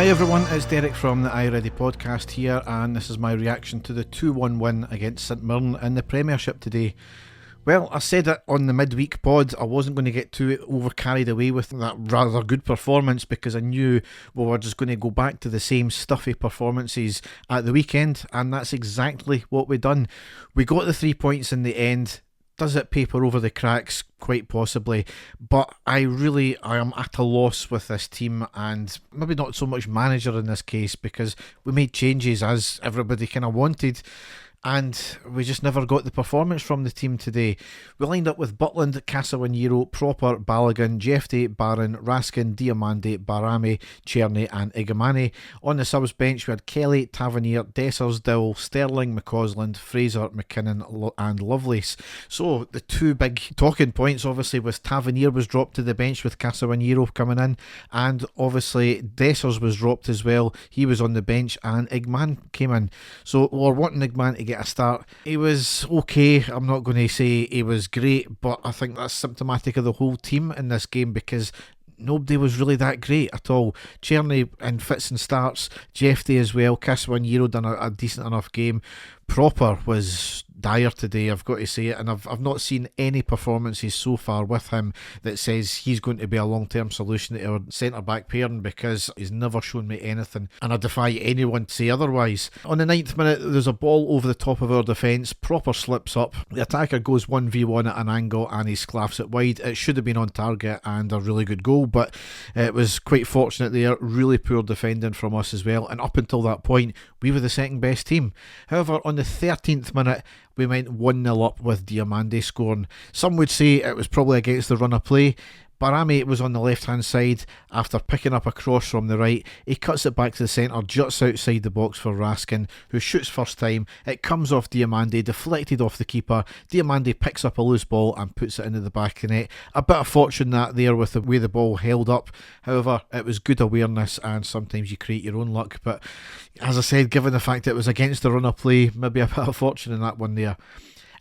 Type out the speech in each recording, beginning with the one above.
Hi everyone, it's Derek from the iReady podcast here, and this is my reaction to the 2-1 win against St Mirren in the Premiership today. Well, I said it on the midweek pod, I wasn't going to get too over carried away with that rather good performance because I knew we were just going to go back to the same stuffy performances at the weekend, and that's exactly what we done. We got the 3 points in the end. Does it paper over the cracks? Quite possibly, but I am at a loss with this team, and maybe not so much manager in this case, because we made changes as everybody kind of wanted, and we just never got the performance from the team today. We lined up with Butland, Casawaniro, Proper, Balogun, Jefty, Barron, Raskin, Diamande, Barami, Cherny and Igamane. On the subs bench we had Kelly, Tavernier, Dessers, Dowell, Sterling, McCausland, Fraser, McKinnon and Lovelace. So the two big talking points obviously was Tavernier was dropped to the bench with Casawaniro coming in, and obviously Dessers was dropped as well. He was on the bench and Igman came in. So we're wanting Igman to get a start. He was okay. I'm not going to say he was great, but I think that's symptomatic of the whole team in this game because nobody was really that great at all. Cherny in fits and starts, Jefty as well, Casawaniro done a decent enough game. Proper was dire today, I've got to say it, and I've not seen any performances so far with him that says he's going to be a long-term solution to our centre-back pairing, because he's never shown me anything, and I defy anyone to say otherwise. On the 9th minute, there's a ball over the top of our defence. Proper slips up, the attacker goes 1v1 at an angle and he sclaffs it wide. It should have been on target and a really good goal, but it was quite fortunate there. Really poor defending from us as well, and up until that point we were the second best team. However, on the 13th minute we went 1-0 up with Diamande scoring. Some would say it was probably against the run of play. Barami was on the left hand side after picking up a cross from the right. He cuts it back to the centre, juts outside the box for Raskin, who shoots first time. It comes off Diamande, deflected off the keeper. Diamande picks up a loose ball and puts it into the back of the net. A bit of fortune that there with the way the ball held up. However, it was good awareness, and sometimes you create your own luck. But as I said, given the fact that it was against the run of play, maybe a bit of fortune in that one there.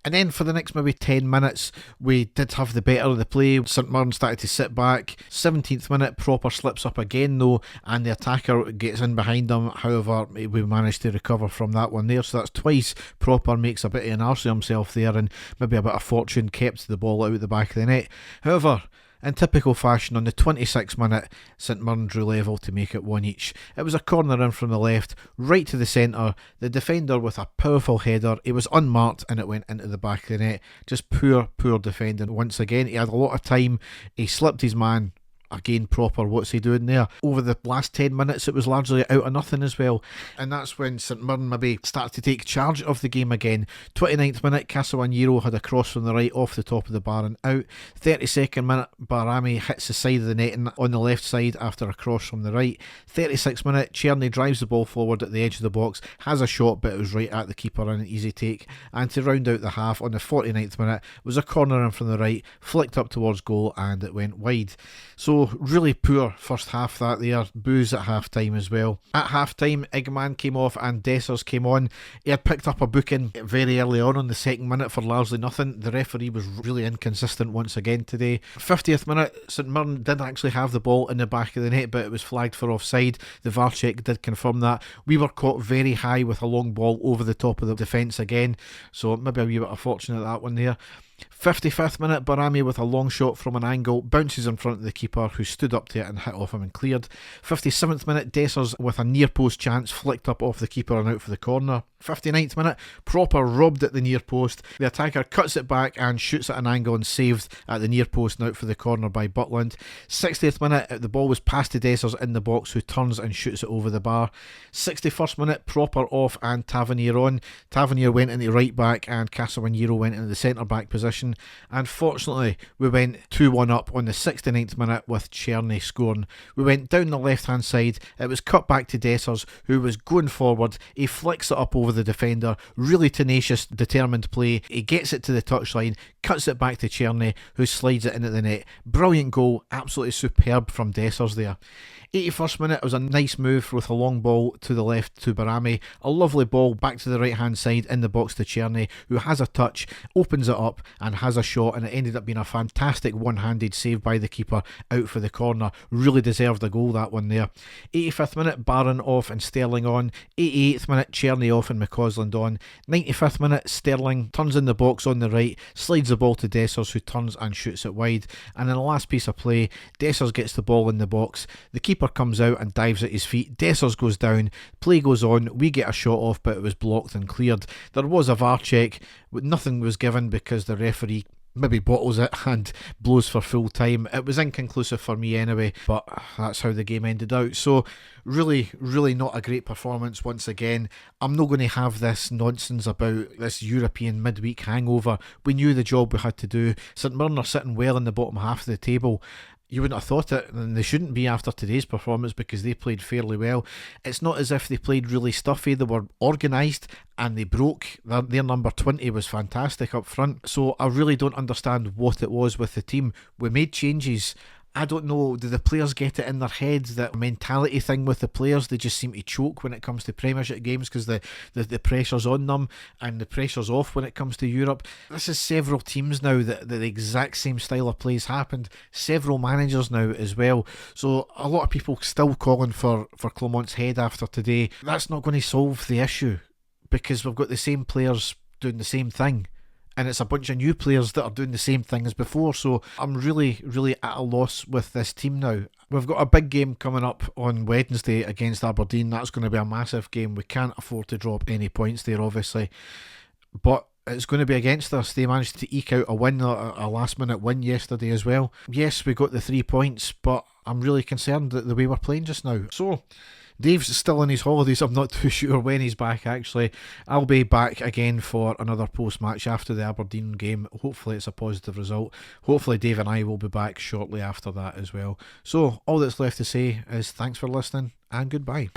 And then for the next maybe 10 minutes, we did have the better of the play. St Mirren started to sit back. 17th minute, Proper slips up again though, and the attacker gets in behind him. However, we managed to recover from that one there. So that's twice Proper makes a bit of an arse of himself there, and maybe a bit of fortune kept the ball out the back of the net. However, in typical fashion, on the 26th minute, St Mirren drew level to make it one each. It was a corner in from the left, right to the centre. The defender with a powerful header. He was unmarked and it went into the back of the net. Just poor defending once again. He had a lot of time. He slipped his man. Again, Proper, what's he doing there? Over the last 10 minutes it was largely out of nothing as well, and that's when St Mirren maybe started to take charge of the game again. 29th minute, Casawaniro had a cross from the right off the top of the bar and out. 32nd minute, Barami hits the side of the net on the left side after a cross from the right. 36th minute, Cherny drives the ball forward at the edge of the box, has a shot but it was right at the keeper and an easy take. And to round out the half, on the 49th minute, was a corner in from the right, flicked up towards goal and it went wide. So really poor first half that there. Boos at half time as well. At half time, Igman came off and Dessers came on. He had picked up a booking very early on the second minute for largely nothing. The referee was really inconsistent once again today. 50th minute, St Mirren did actually have the ball in the back of the net, but it was flagged for offside. The VAR check did confirm that. We were caught very high with a long ball over the top of the defence again, so maybe a wee bit of fortune at that one there. 55th minute, Barami with a long shot from an angle bounces in front of the keeper, who stood up to it and hit off him and cleared. 57th minute, Dessers with a near post chance flicked up off the keeper and out for the corner. 59th minute, Proper robbed at the near post. The attacker cuts it back and shoots at an angle and saved at the near post and out for the corner by Butland. 60th minute, the ball was passed to Dessers in the box, who turns and shoots it over the bar. 61st minute, Proper off and Tavernier on. Tavernier went into right back and Casawaniro went into the centre back position. And fortunately we went 2-1 up on the 69th minute with Cherny scoring. We went down the left hand side. It was cut back to Dessers, who was going forward. He flicks it up over the defender. Really tenacious, determined play. He gets it to the touchline, cuts it back to Tierney, who slides it into the net. Brilliant goal, absolutely superb from Dessers there. 81st minute, it was a nice move with a long ball to the left to Barami. A lovely ball back to the right hand side in the box to Tierney, who has a touch, opens it up and has a shot, and it ended up being a fantastic one-handed save by the keeper out for the corner. Really deserved a goal, that one there. 85th minute, Barron off and Sterling on. 88th minute, Tierney off and McCausland on. 95th minute, Sterling turns in the box on the right, slides the ball to Dessers, who turns and shoots it wide. And in the last piece of play, Dessers gets the ball in the box. The keeper comes out and dives at his feet. Dessers goes down. Play goes on. We get a shot off, but it was blocked and cleared. There was a VAR check, but nothing was given because the referee maybe bottles it and blows for full time. It was inconclusive for me anyway, but that's how the game ended out. So really not a great performance once again. I'm not going to have this nonsense about this European midweek hangover. We knew the job we had to do. St Mirren are sitting well in the bottom half of the table. You wouldn't have thought it, and they shouldn't be after today's performance because they played fairly well. It's not as if they played really stuffy. They were organised and they broke. Their number 20 was fantastic up front. So I really don't understand what it was with the team. We made changes. I don't know, do the players get it in their heads, that mentality thing with the players? They just seem to choke when it comes to Premiership games because the pressure's on them and the pressure's off when it comes to Europe. This is several teams now that the exact same style of play has happened. Several managers now as well. So a lot of people still calling for Clement's head after today. That's not going to solve the issue because we've got the same players doing the same thing. And it's a bunch of new players that are doing the same thing as before. So I'm really at a loss with this team now. We've got a big game coming up on Wednesday against Aberdeen. That's going to be a massive game. We can't afford to drop any points there, obviously. But it's going to be against us. They managed to eke out a win, a last minute win yesterday as well. Yes, we got the 3 points, but I'm really concerned that the way we're playing just now. So Dave's still on his holidays. I'm not too sure when he's back actually. I'll be back again for another post-match after the Aberdeen game. Hopefully it's a positive result. Hopefully Dave and I will be back shortly after that as well. So all that's left to say is thanks for listening and goodbye.